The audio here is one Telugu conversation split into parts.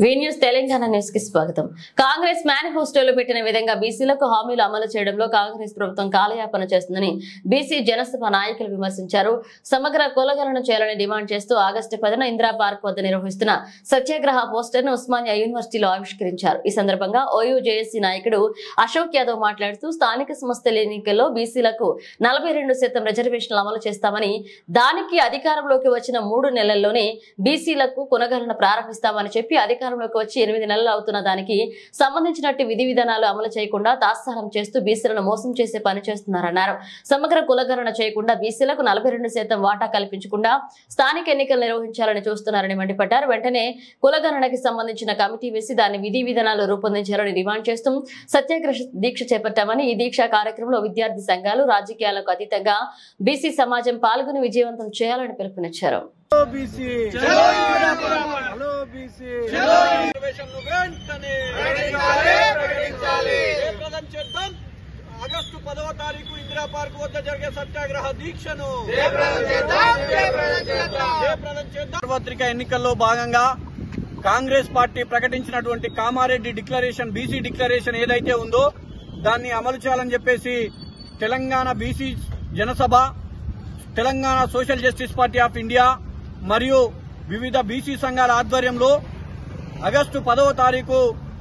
న్యూస్ తెలంగాణ న్యూస్ కి స్వాగతం. కాంగ్రెస్ మేనిఫెస్టోలో పెట్టిన విధంగా బీసీలకు హామీలు అమలు చేయడంలో కాంగ్రెస్ ప్రభుత్వం కాలయాపన చేస్తుందని బీసీ జనసభ నాయకులు విమర్శించారు. సమగ్ర కులగణన చేయాలని డిమాండ్ చేస్తూ ఆగస్టు 10న ఇందిరా పార్క్ వద్ద నిర్వహిస్తున్న సత్యాగ్రహ పోస్టర్ ను ఉస్మానియా యూనివర్సిటీలో ఆవిష్కరించారు. ఈ సందర్భంగా ఓయూ జేఏసీ నాయకుడు అశోక్ యాదవ్ మాట్లాడుతూ స్థానిక సంస్థల ఎన్నికల్లో బీసీలకు 42% రిజర్వేషన్లు అమలు చేస్తామని, దానికి అధికారంలోకి వచ్చిన 3 నెలల్లోనే బీసీలకు కులగణన ప్రారంభిస్తామని చెప్పి అధికారంలోకి వచ్చి 8 నెలలు అవుతున్న దానికి సంబంధించినట్టు విధి విధానాలు అమలు చేయకుండా తాత్సారం చేస్తూ బీసీలను మోసం చేసే పని చేస్తున్నారన్నారు. సమగ్ర కులగణన చేయకుండా బీసీలకు 42% వాటా కల్పించకుండా స్థానిక ఎన్నికలు నిర్వహించాలని చూస్తున్నారని మండిపడ్డారు. వెంటనే కులగణనకి సంబంధించిన కమిటీ వేసి దాని విధి విధానాలు రూపొందించాలని డిమాండ్ చేస్తూ సత్యాగ్రహ దీక్ష చేపట్టామని, ఈ దీక్షా కార్యక్రమంలో విద్యార్థి సంఘాలు, రాజకీయాలకు అతీతంగా బీసీ సమాజం పాల్గొని విజయవంతం చేయాలని పిలుపునిచ్చారు. ఆగస్టు 10వ తారీఖు ఇందిరా పార్క్ వద్ద జరిగే సత్యాగ్రహ దీక్షను సార్వత్రిక ఎన్నికల్లో భాగంగా కాంగ్రెస్ పార్టీ ప్రకటించినటువంటి కామారెడ్డి డిక్లరేషన్, బీసీ డిక్లరేషన్ ఏదైతే ఉందో దాన్ని అమలు చేయాలని చెప్పేసి Telangana BC Janasabha, Telangana social justice party of India మరియు వివిధ బీసీ సంఘాల ఆధ్వర్యంలో ఆగస్టు 10వ తారీఖు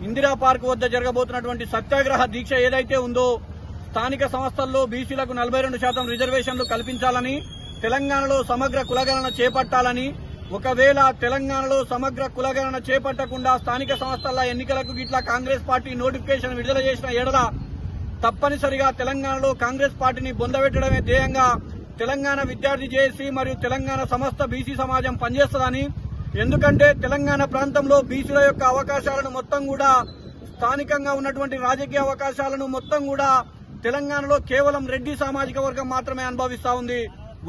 ఇందిరా పార్క్ వద్ద జరగబోతున్నటువంటి సత్యాగ్రహ దీక్ష ఏదైతే ఉందో స్థానిక సంస్థల్లో బీసీలకు 42% రిజర్వేషన్లు కల్పించాలని, తెలంగాణలో సమగ్ర కులగణన చేపట్టాలని, ఒకవేళ తెలంగాణలో సమగ్ర కులగణన చేపట్టకుండా స్థానిక సంస్థల ఎన్నికలకు గిట్లా కాంగ్రెస్ పార్టీ నోటిఫికేషన్ విడుదల చేసిన ఎడల తప్పనిసరిగా తెలంగాణలో కాంగ్రెస్ పార్టీని బొందబెట్టడమే ధ్యేయంగా తెలంగాణ విద్యార్థి జేఏసీ మరియు తెలంగాణ సమస్త బీసీ సమాజం పనిచేస్తుందని, ఎందుకంటే తెలంగాణ ప్రాంతంలో బీసీల యొక్క అవకాశాలను మొత్తం కూడా, స్థానికంగా ఉన్నటువంటి రాజకీయ అవకాశాలను మొత్తం కూడా తెలంగాణలో కేవలం రెడ్డి సామాజిక వర్గం మాత్రమే అనుభవిస్తా ఉంది.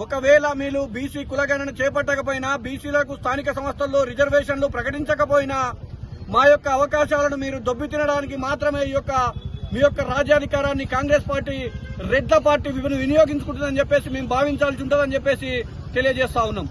ఒకవేళ మీరు బీసీ కులగణన చేపట్టకపోయినా, బీసీలకు స్థానిక సంస్థల్లో రిజర్వేషన్లు ప్రకటించకపోయినా మా యొక్క అవకాశాలను మీరు దొబ్బి తినడానికి మాత్రమే మీ యొక్క రాజ్యాధికారాన్ని కాంగ్రెస్ పార్టీ, రెడ్ల పార్టీ వినియోగించుకుంటుందని చెప్పేసి మేము భావించాల్సి ఉంటుందని చెప్పేసి తెలియజేస్తా ఉన్నాం.